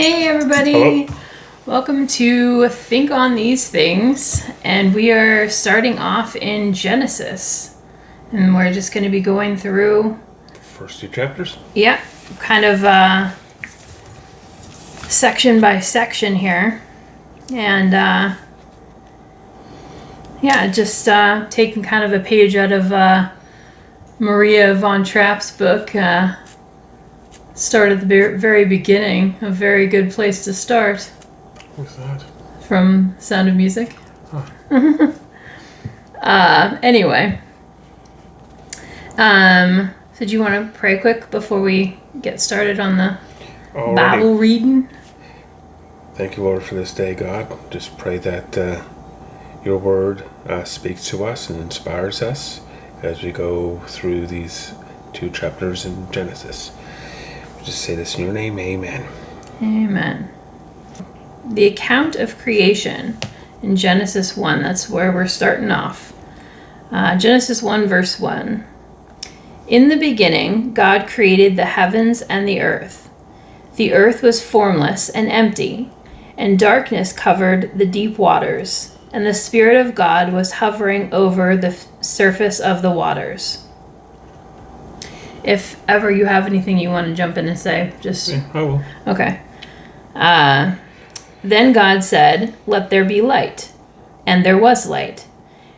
Hey everybody! Hello. Welcome to Think on These Things, and we are starting off in Genesis, and we're just going to be going through, First two chapters. kind of section by section here, and just taking kind of a page out of Maria von Trapp's book. Start at the very beginning. A very good place to start. What's that? From Sound of Music. Huh. Anyway. So do you want to pray quick before we get started on the Alrighty. Bible reading? Thank you, Lord, for this day, God. Just pray that your word speaks to us and inspires us as we go through these two chapters in Genesis. Just say this in your name, amen. Amen. The account of creation in Genesis 1, that's where we're starting off. Genesis 1 verse 1. In the beginning, God created the heavens and the earth. The earth was formless and empty, and darkness covered the deep waters, and the Spirit of God was hovering over the surface of the waters. If ever you have anything you want to jump in and say, just... Yeah, I will. Okay. Then God said, "Let there be light." And there was light.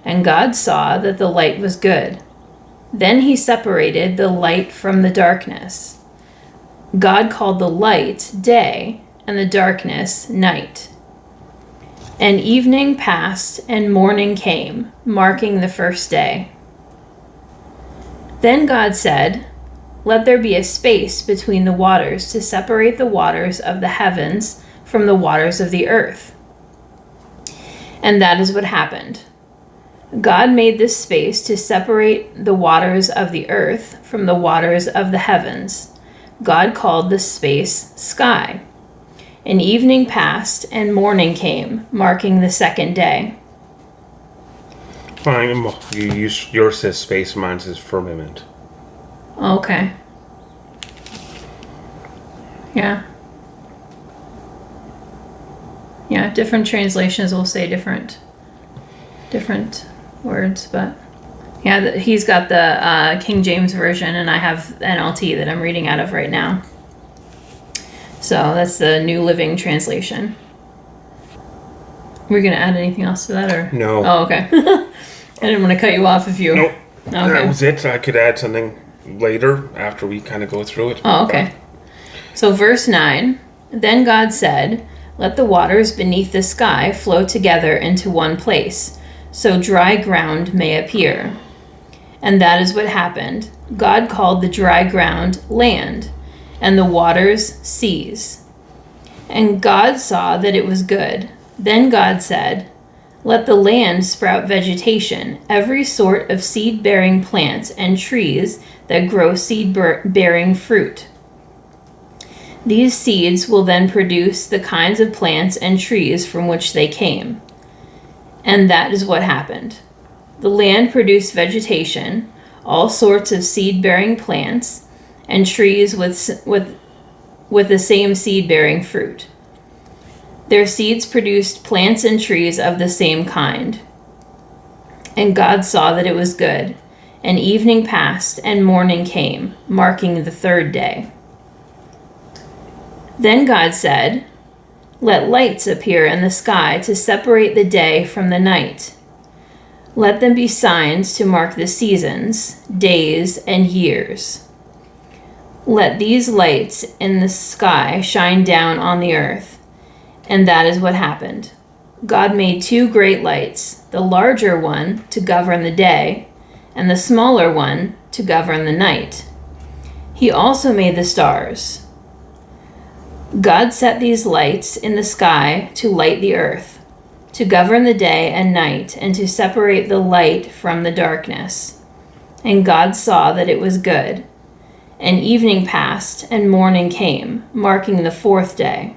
And God saw that the light was good. Then he separated the light from the darkness. God called the light day, and the darkness night. And evening passed, and morning came, marking the first day. Then God said, "Let there be a space between the waters to separate the waters of the heavens from the waters of the earth." And that is what happened. God made this space to separate the waters of the earth from the waters of the heavens. God called this space sky. And evening passed, and morning came, marking the second day. Fine. Yours says space, mine says firmament. Okay. Yeah. Yeah, different translations will say different words, but yeah, he's got the King James version, and I have NLT that I'm reading out of right now. So that's the New Living Translation. We're gonna add anything else to that, or No. Oh, okay. I didn't want to cut you off if you. Nope. Okay. That was it. I could add something later after we kind of go through it. Oh, okay. So verse 9, then God said, "Let the waters beneath the sky flow together into one place, so dry ground may appear." And that is what happened. God called the dry ground land, and the waters seas. And God saw that it was good. Then God said, "Let the land sprout vegetation, every sort of seed-bearing plants and trees that grow seed-bearing fruit. These seeds will then produce the kinds of plants and trees from which they came." And that is what happened. The land produced vegetation, all sorts of seed-bearing plants, and trees with the same seed-bearing fruit. Their seeds produced plants and trees of the same kind. And God saw that it was good. And evening passed, and morning came, marking the third day. Then God said, "Let lights appear in the sky to separate the day from the night. Let them be signs to mark the seasons, days, and years. Let these lights in the sky shine down on the earth." And that is what happened. God made two great lights, the larger one to govern the day, and the smaller one to govern the night. He also made the stars. God set these lights in the sky to light the earth, to govern the day and night, and to separate the light from the darkness. And God saw that it was good. And evening passed, and morning came, marking the fourth day.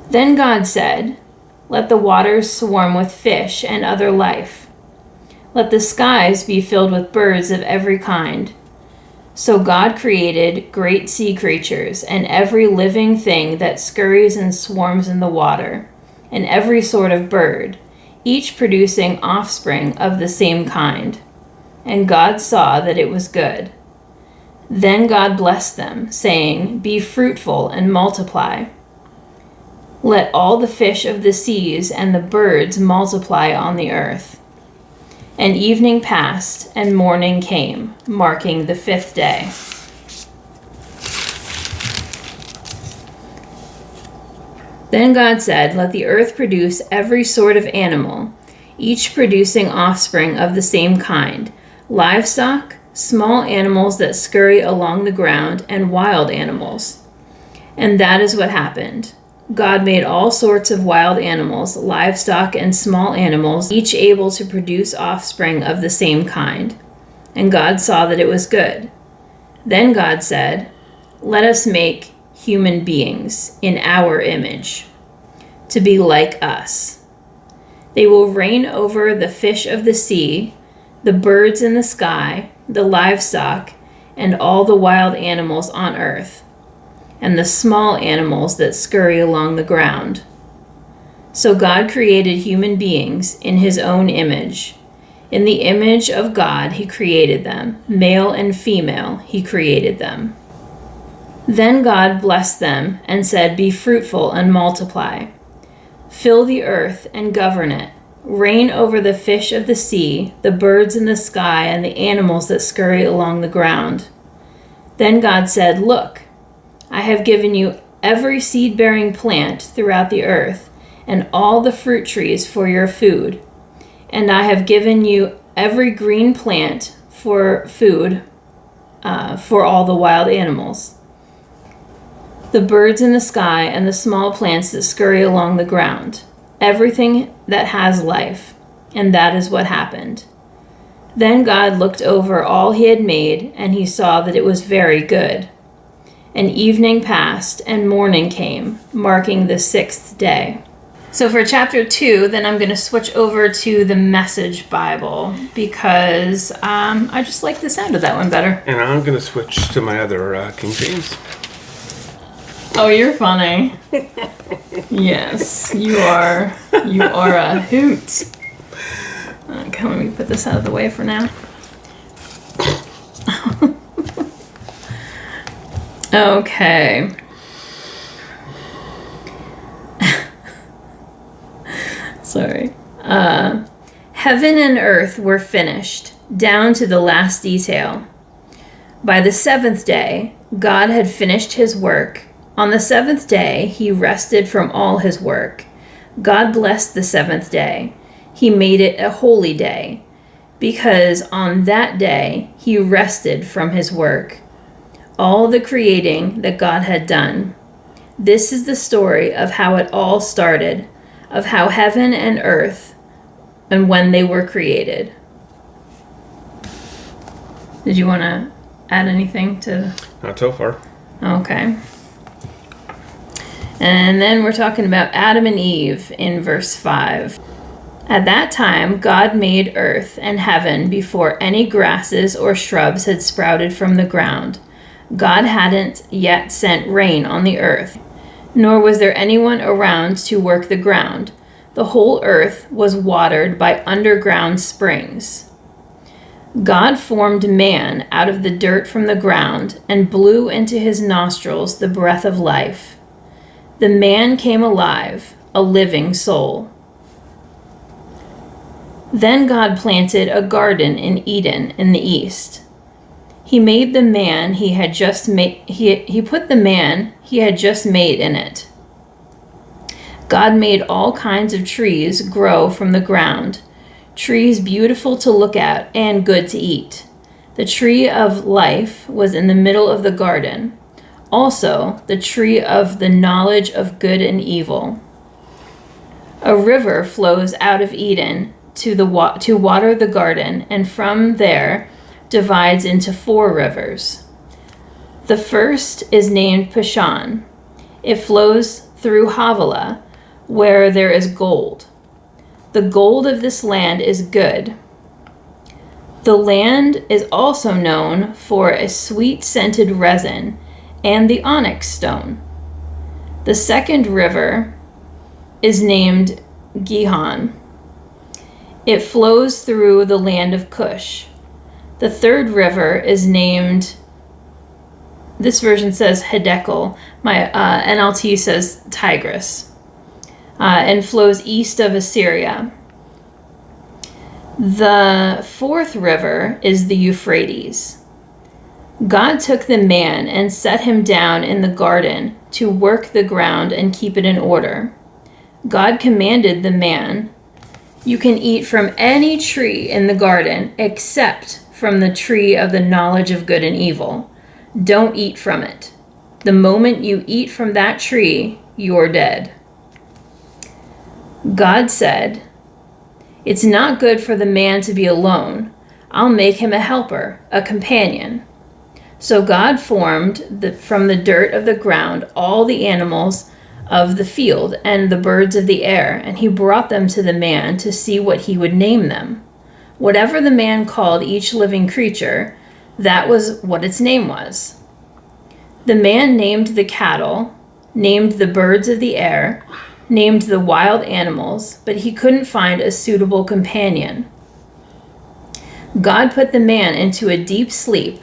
Then God said, "Let the waters swarm with fish and other life. Let the skies be filled with birds of every kind." So God created great sea creatures and every living thing that scurries and swarms in the water, and every sort of bird, each producing offspring of the same kind. And God saw that it was good. Then God blessed them, saying, "Be fruitful and multiply. Let all the fish of the seas and the birds multiply on the earth." And evening passed, and morning came, marking the 5th day. Then God said, "Let the earth produce every sort of animal, each producing offspring of the same kind, livestock, small animals that scurry along the ground, and wild animals." And that is what happened. God made all sorts of wild animals, livestock, and small animals, each able to produce offspring of the same kind. And God saw that it was good. Then God said, "Let us make human beings in our image, to be like us. They will reign over the fish of the sea, the birds in the sky, the livestock, and all the wild animals on earth, and the small animals that scurry along the ground." So God created human beings in his own image. In the image of God he created them. Male and female he created them. Then God blessed them and said, "Be fruitful and multiply. Fill the earth and govern it. Reign over the fish of the sea, the birds in the sky, and the animals that scurry along the ground." Then God said, "Look, I have given you every seed-bearing plant throughout the earth, and all the fruit trees for your food. And I have given you every green plant for food for all the wild animals, the birds in the sky, and the small plants that scurry along the ground, everything that has life." And that is what happened. Then God looked over all he had made, and he saw that it was very good. And evening passed, and morning came, marking the 6th day. So for chapter 2, then I'm going to switch over to the Message Bible, because I just like the sound of that one better. And I'm going to switch to my other King James. Oh, you're funny. Yes, you are. You are a hoot. Okay, let me put this out of the way for now. Okay. Sorry. Heaven and earth were finished, down to the last detail. By the 7th day, God had finished his work. On the 7th day, he rested from all his work. God blessed the 7th day. He made it a holy day, because on that day he rested from his work, all the creating that God had done. This is the story of how it all started, of how heaven and earth and when they were created. Did you want to add anything to? Not so far. Okay. And then we're talking about Adam and Eve in verse 5. At that time, God made earth and heaven before any grasses or shrubs had sprouted from the ground. God hadn't yet sent rain on the earth, nor was there anyone around to work the ground. The whole earth was watered by underground springs. God formed man out of the dirt from the ground and blew into his nostrils the breath of life. The man came alive, a living soul. Then God planted a garden in Eden in the east. He made the man he had just made. He put the man he had just made in it. God made all kinds of trees grow from the ground, trees beautiful to look at and good to eat. The tree of life was in the middle of the garden. Also, the tree of the knowledge of good and evil. A river flows out of Eden to water the garden, and from there divides into 4 rivers. The first is named Pishon. It flows through Havilah, where there is gold. The gold of this land is good. The land is also known for a sweet-scented resin and the onyx stone. The second river is named Gihon. It flows through the land of Cush. The third river is named, this version says Hiddekel, my NLT says Tigris, and flows east of Assyria. The fourth river is the Euphrates. God took the man and set him down in the garden to work the ground and keep it in order. God commanded the man, "You can eat from any tree in the garden except from the tree of the knowledge of good and evil. Don't eat from it. The moment you eat from that tree, you're dead." God said, "It's not good for the man to be alone. I'll make him a helper, a companion." So God formed from the dirt of the ground all the animals of the field and the birds of the air, and he brought them to the man to see what he would name them. Whatever the man called each living creature, that was what its name was. The man named the cattle, named the birds of the air, named the wild animals, but he couldn't find a suitable companion. God put the man into a deep sleep.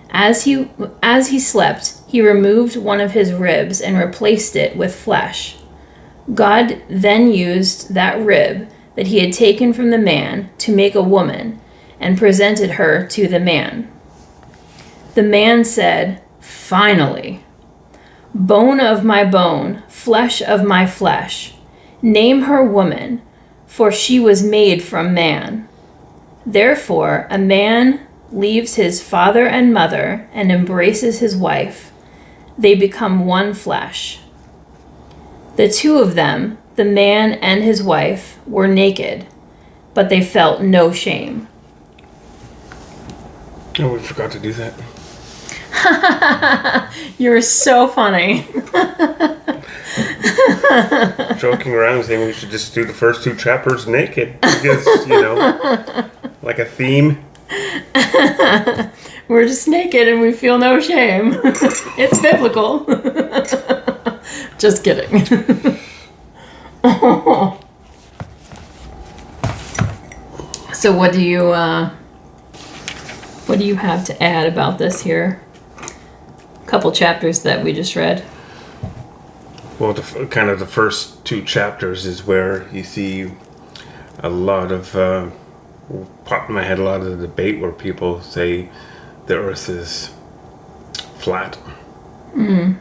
As he slept, he removed one of his ribs and replaced it with flesh. God then used that rib that he had taken from the man to make a woman and presented her to the man. The man said, "Finally, bone of my bone, flesh of my flesh. Name her woman, for she was made from man." Therefore, a man leaves his father and mother and embraces his wife. They become one flesh. The two of them, the man and his wife, were naked, but they felt no shame. Oh, we forgot to do that. You're so funny. Joking around saying we should just do the first two chapters naked because, like a theme. We're just naked and we feel no shame. It's biblical. Just kidding. So what do you have to add about this here? A couple chapters that we just read. Well, the first two chapters is where you see a lot of pop in my head a lot of the debate where people say the earth is flat, and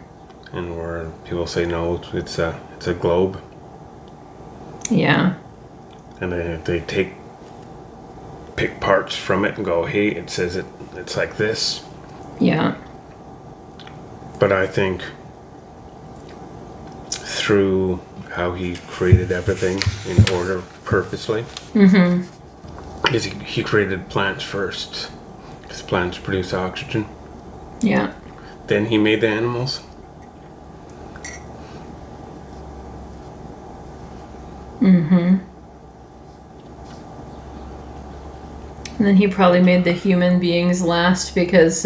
where people say no, it's a globe. Yeah. And they pick parts from it and go, hey, it says it's like this. Yeah. But I think through how he created everything in order purposely, is he created plants first, because plants produce oxygen. Yeah. Then he made the animals. And then he probably made the human beings last because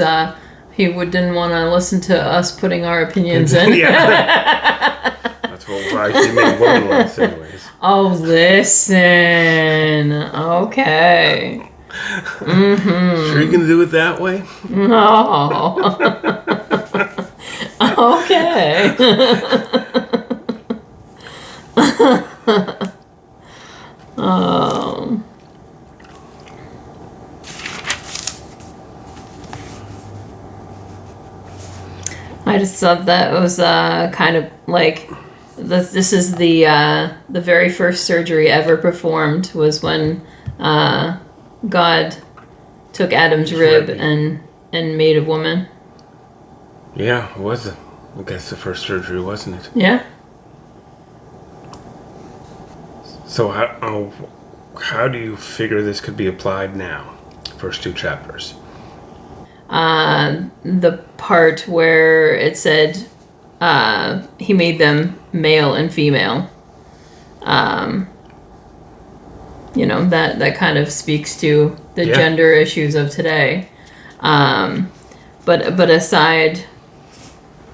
he didn't want to listen to us putting our opinions in. Yeah. That's why he made woman last anyways. Oh, listen. Okay. Sure you gonna do it that way? No. Okay. Oh. I just thought that was kind of like this is the very first surgery ever performed was when God took Adam's rib and made a woman. Yeah, it was. I guess the first surgery, wasn't it? Yeah. So how do you figure this could be applied now? First two chapters. The part where it said he made them male and female. that kind of speaks to the Yeah. gender issues of today. But aside,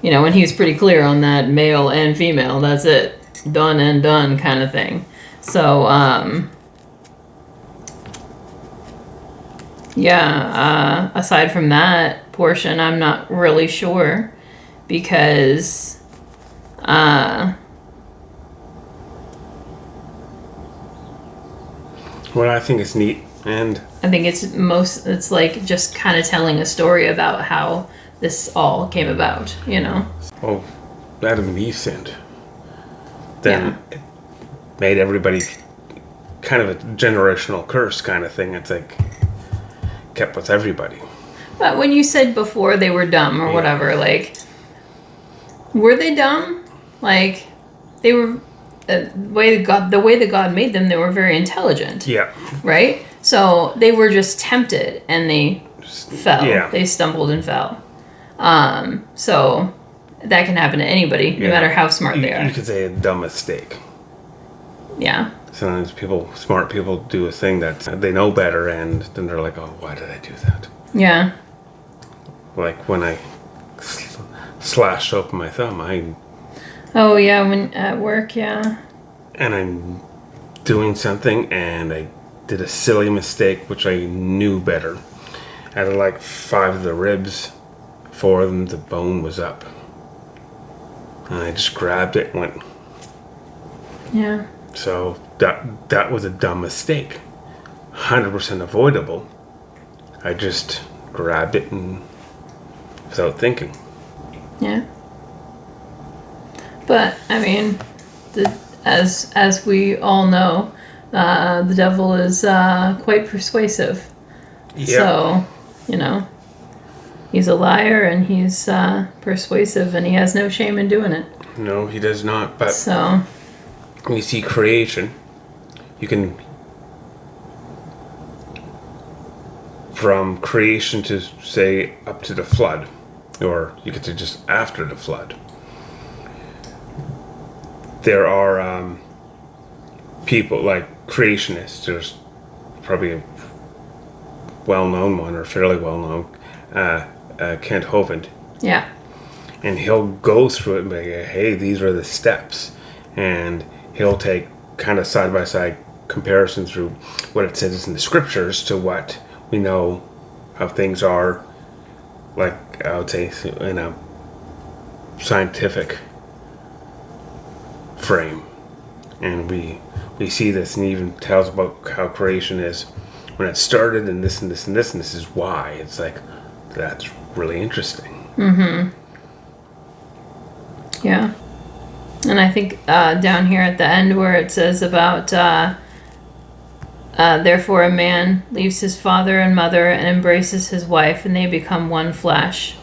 when he's pretty clear on that male and female, that's it, done and done kind of thing. So, aside from that portion, I'm not really sure, because What I think is neat, and I think it's like just kind of telling a story about how this all came about, well, Adam and Eve sinned. Then it made everybody kind of a generational curse kind of thing. It's like kept with everybody. But when you said before they were dumb or whatever, like, were they dumb? Like, they were, the way that God made them, they were very intelligent. Yeah. Right? So they were just tempted and they fell. Yeah. They stumbled and fell. So that can happen to anybody, no matter how smart they are. You could say a dumb mistake. Yeah. Sometimes smart people do a thing that they know better, and then they're like, oh, why did I do that? Yeah. Like when I slashed open my thumb, Oh, yeah, when at work, yeah. and I'm doing something, and I did a silly mistake, which I knew better. Out of like 5 of the ribs, 4 of them, the bone was up. And I just grabbed it and went. Yeah. So that was a dumb mistake. 100% avoidable. I just grabbed it and without thinking. Yeah. But, I mean, as we all know, the devil is quite persuasive. Yeah. So, he's a liar and he's persuasive, and he has no shame in doing it. No, he does not. But So, when you see creation, you can, from creation to say up to the flood, or you could say just after the flood, there are people like creationists. There's probably a well-known one, or fairly well-known, Kent Hovind. yeah. And he'll go through it and be like, hey, these are the steps. And he'll take kind of side-by-side comparison through what it says in the scriptures to what we know how things are, like I would say in a scientific frame. And we see this, and he even tells about how creation is when it started, and this and this and this, and this is why. It's like, that's really interesting. Mm-hmm. Yeah. And I think down here at the end where it says about, therefore a man leaves his father and mother and embraces his wife, and they become one flesh.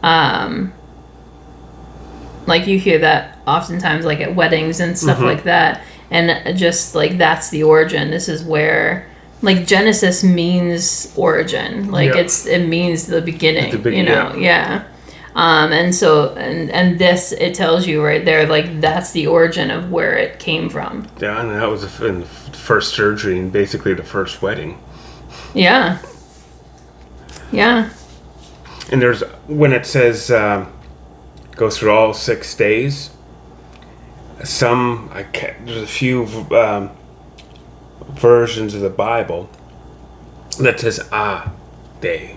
Like you hear that oftentimes, like at weddings and stuff like that. And just like that's the origin. This is where, like, Genesis means origin. Like it means the beginning. Yeah. And so and this, it tells you right there, like, that's the origin of where it came from. Yeah, and that was in the first surgery and basically the first wedding. Yeah. Yeah. And there's, when it says go through all 6 days, there's a few versions of the Bible that says a day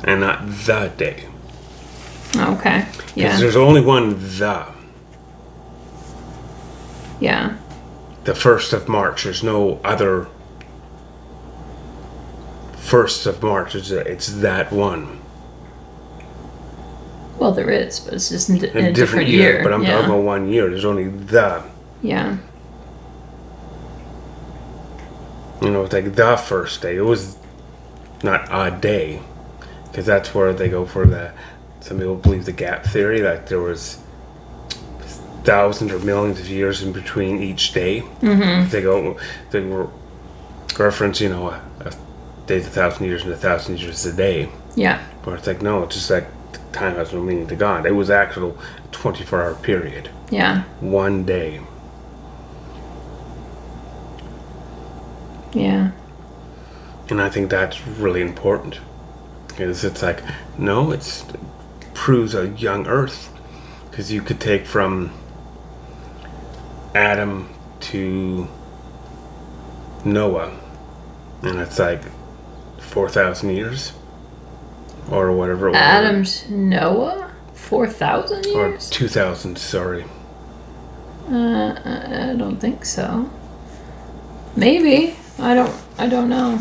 and not the day. Okay. Because Yeah. there's only one the. Yeah. The 1st of March. There's no other 1st of March. It's that one. Well, there is, but it's just in a different year. But I'm talking about 1 year. There's only the. Yeah. It's like the first day. It was not a day. Because that's where they go for some people believe the gap theory, that there was thousands or millions of years in between each day. Mm-hmm. They were reference, a day's 1,000 years and 1,000 years a day. Yeah. But it's like, no, it's just like time has no meaning to God. It was actual 24-hour period. Yeah. 1 day. Yeah. And I think that's really important. Because it's like, no, it proves a young earth. Because you could take from Adam to Noah, and it's like 4,000 years. Or whatever it was. Adam to Noah? 4,000 years? Or 2,000, sorry. I don't think so. Maybe. I don't know.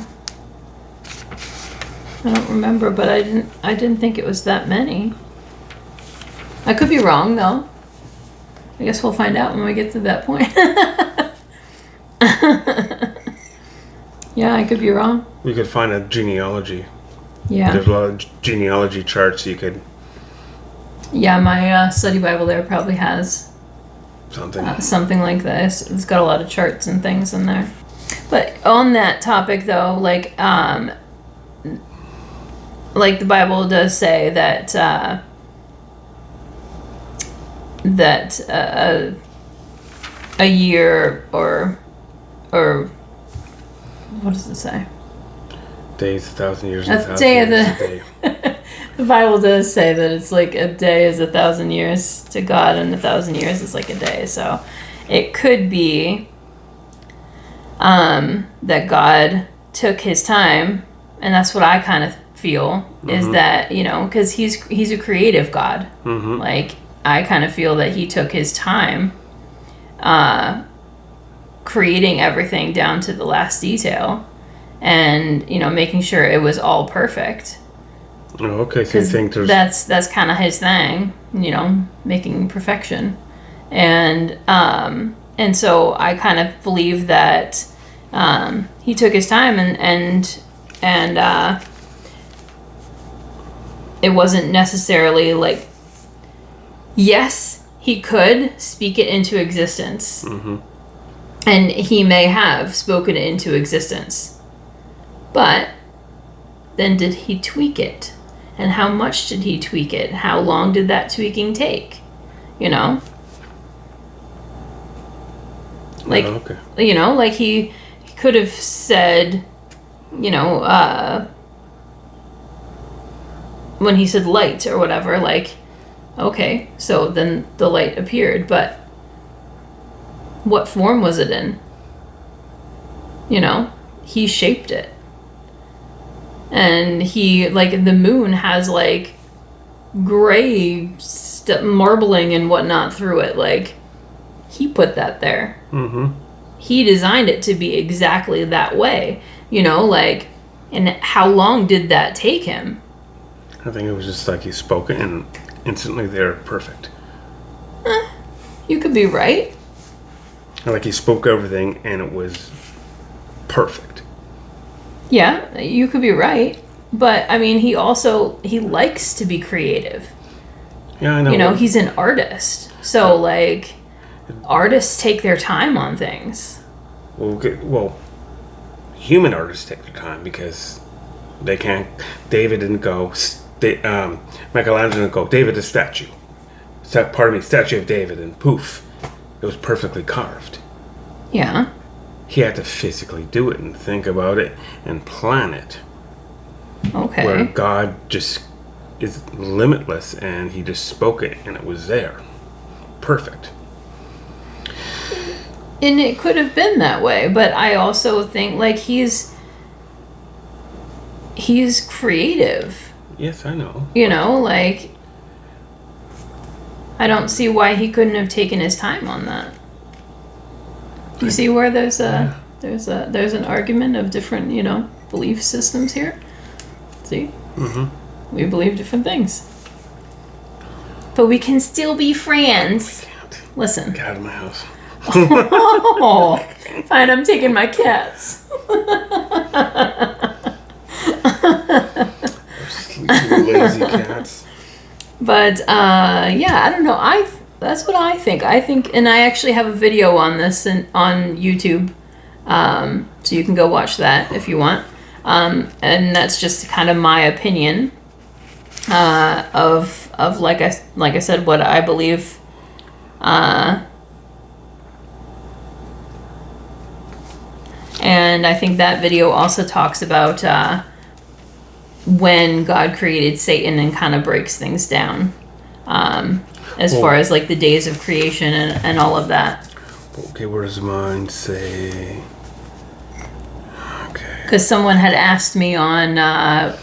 I don't remember, but I didn't think it was that many. I could be wrong though. I guess we'll find out when we get to that point. Yeah, I could be wrong. We could find a genealogy. Yeah. There's a lot of genealogy charts you could... Yeah, my study Bible there probably has something like this. It's got a lot of charts and things in there. But on that topic though, like the Bible does say that a year or what does it say? Days, 1,000 years, A 1,000 day of years the- a day. The Bible does say that it's like a day is 1,000 years to God, and 1,000 years is like a day. So it could be that God took his time, and that's what I kind of feel is that, because he's a creative God. Mm-hmm. Like, I kind of feel that he took his time creating everything down to the last detail, and making sure it was all perfect. Oh, okay, so you think there's... That's kind of his thing, making perfection, and so I kind of believe that he took his time, and it wasn't necessarily like, yes, he could speak it into existence, and he may have spoken it into existence, but then did he tweak it? And how much did he tweak it? How long did that tweaking take? Like, Oh, okay. Like he could have said, when he said light or whatever, like, okay, so then the light appeared, but what form was it in? He shaped it. And he, like, the moon has, like, gray marbling and whatnot through it. Like, he put that there. Mm-hmm. He designed it to be exactly that way. And how long did that take him? I think it was just like he spoke it and instantly they're perfect. You could be right. Like he spoke everything and it was perfect. Yeah, you could be right. But, I mean, he likes to be creative. Yeah, I know. He's an artist. So, like, artists take their time on things. Well, human artists take their time because they can't... David didn't go... Michelangelo didn't go, David, a statue. Statue of David, and poof. It was perfectly carved. Yeah. He had to physically do it and think about it and plan it. Okay. Where God just is limitless and he just spoke it and it was there. Perfect. And it could have been that way, but I also think, like, he's creative. Yes, I know. Like, I don't see why he couldn't have taken his time on that. You see where there's an argument of different, belief systems here? See? Mm-hmm. We believe different things. But we can still be friends. Listen. Get out of my house. Oh, fine, I'm taking my cats. Sleepy, lazy cats. But, yeah, I don't know. That's what I think. And I actually have a video on this on YouTube, so you can go watch that if you want. And that's just kind of my opinion of like I said, what I believe. And I think that video also talks about when God created Satan and kind of breaks things down as far as like the days of creation and all of that. Okay, where does mine say? Okay. Because someone had asked me on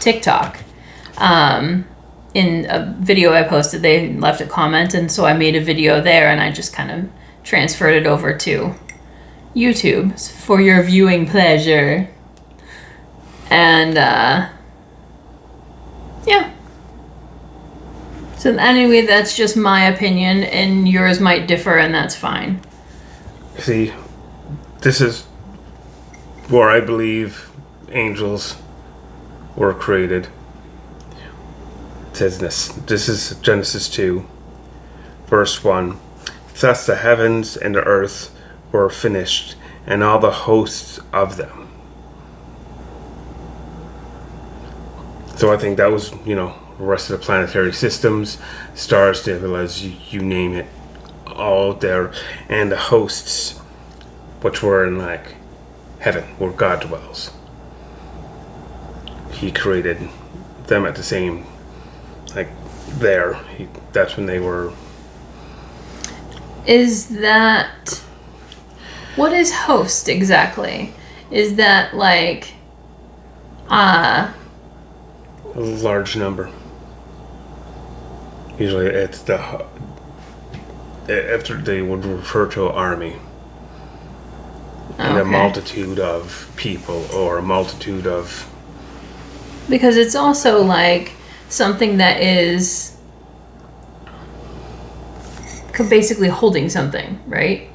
TikTok, in a video I posted, they left a comment, and so I made a video there, and I just kind of transferred it over to YouTube for your viewing pleasure. And yeah. So anyway, that's just my opinion, and yours might differ, and that's fine. See, this is where I believe angels were created. It says this is Genesis 2, verse 1. Thus the heavens and the earth were finished, and all the hosts of them. So I think that was, the rest of the planetary systems, stars, nebulas, you name it, all there. And the hosts, which were in like heaven, where God dwells. He created them at the same, like there. That's when they were. Is that... What is host exactly? Is that like... A large number. Usually it's after they would refer to an army. And a multitude of people or a multitude of... Because it's also like something that is basically holding something, right?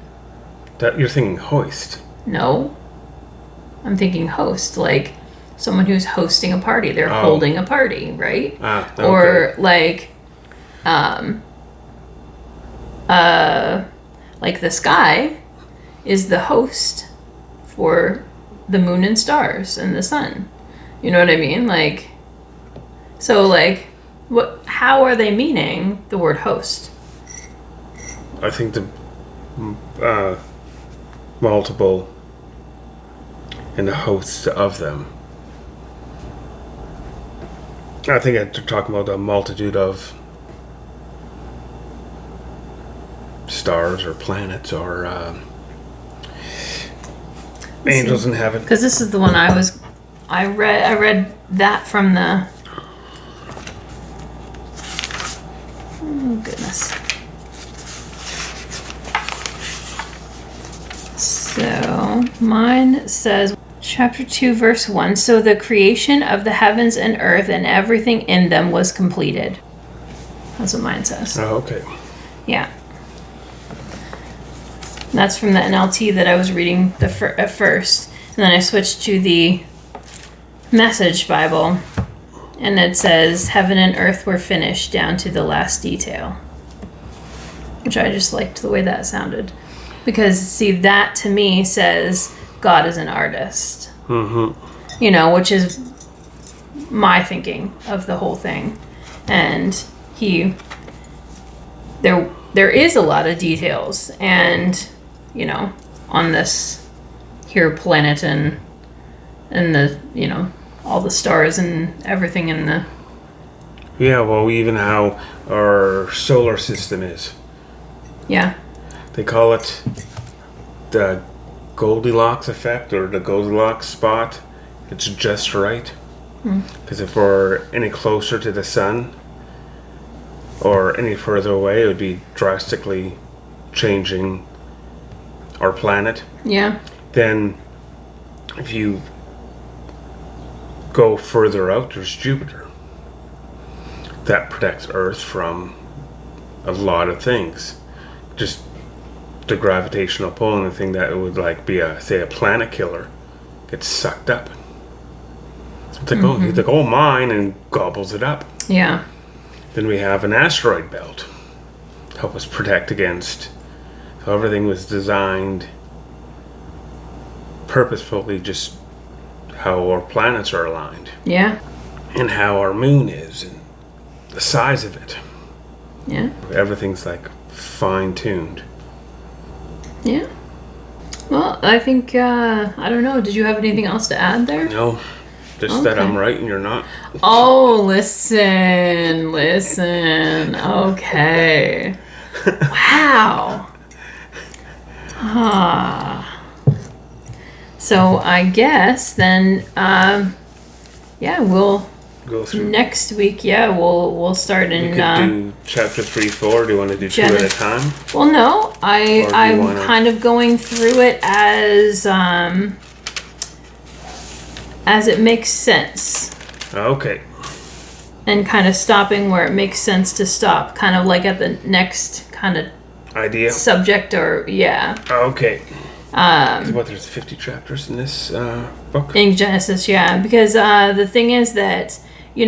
That you're thinking hoist. No. I'm thinking host, like someone who's hosting a party. They're holding a party, right? Okay. Or like the sky is the host for the moon and stars and the sun. You know what I mean? Like, so like, how are they meaning the word host? I think the multiple and the hosts of them. I think they're talking about a multitude of stars or planets or angels in heaven. Because this is the one I read that from the... Oh, goodness. So, mine says, chapter 2, verse 1, so the creation of the heavens and earth and everything in them was completed. That's what mine says. Oh, okay. Yeah. That's from the NLT that I was reading at first. And then I switched to the Message Bible. And it says, heaven and earth were finished down to the last detail. Which I just liked the way that sounded. Because, see, that to me says God is an artist. Mm-hmm. Which is my thinking of the whole thing. And there is a lot of details. And, on this here planet and the, all the stars and everything in the... Yeah, well, even how our solar system is. Yeah. They call it the Goldilocks effect or the Goldilocks spot. It's just right. Because if we're any closer to the sun or any further away, it would be drastically changing our planet. Yeah. Then if you go further out, there's Jupiter. That protects Earth from a lot of things. Just the gravitational pull and the thing that would like be a planet killer gets sucked up. It's like, he's like, mine, and gobbles it up. Yeah. Then we have an asteroid belt to help us protect against. So everything was designed purposefully, just how our planets are aligned. Yeah. And how our moon is and the size of it. Yeah. Everything's like fine-tuned. Yeah. Well, I think, I don't know. Did you have anything else to add there? No, just that I'm right and you're not. Oh, listen. Okay. Wow. So I guess then, we'll Go through. next week. Yeah, we'll start in. We could do chapter 3, 4. Do you want to do 2 at a time? Well, no, I'm wanna... kind of going through it as it makes sense. Okay. And kind of stopping where it makes sense to stop, kind of like at the next kind of idea subject or Okay. There's 50 chapters in this book? In Genesis, yeah. Because the thing is that, you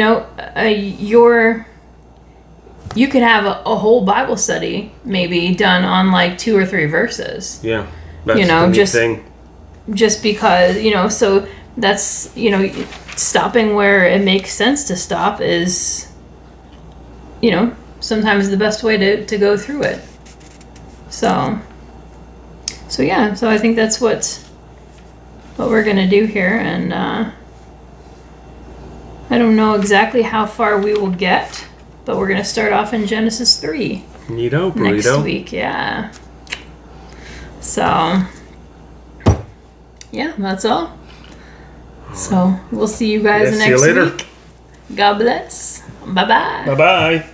could have a whole Bible study maybe done on like 2 or 3 verses. Yeah. That's the neat thing. Just because, so that's, stopping where it makes sense to stop is, sometimes the best way to go through it. So I think that's what we're gonna do here, and I don't know exactly how far we will get, but we're gonna start off in Genesis 3 Neato, next burrito. week. Yeah. So yeah, that's all. So we'll see you guys next see you later. week. God bless. Bye bye. Bye bye.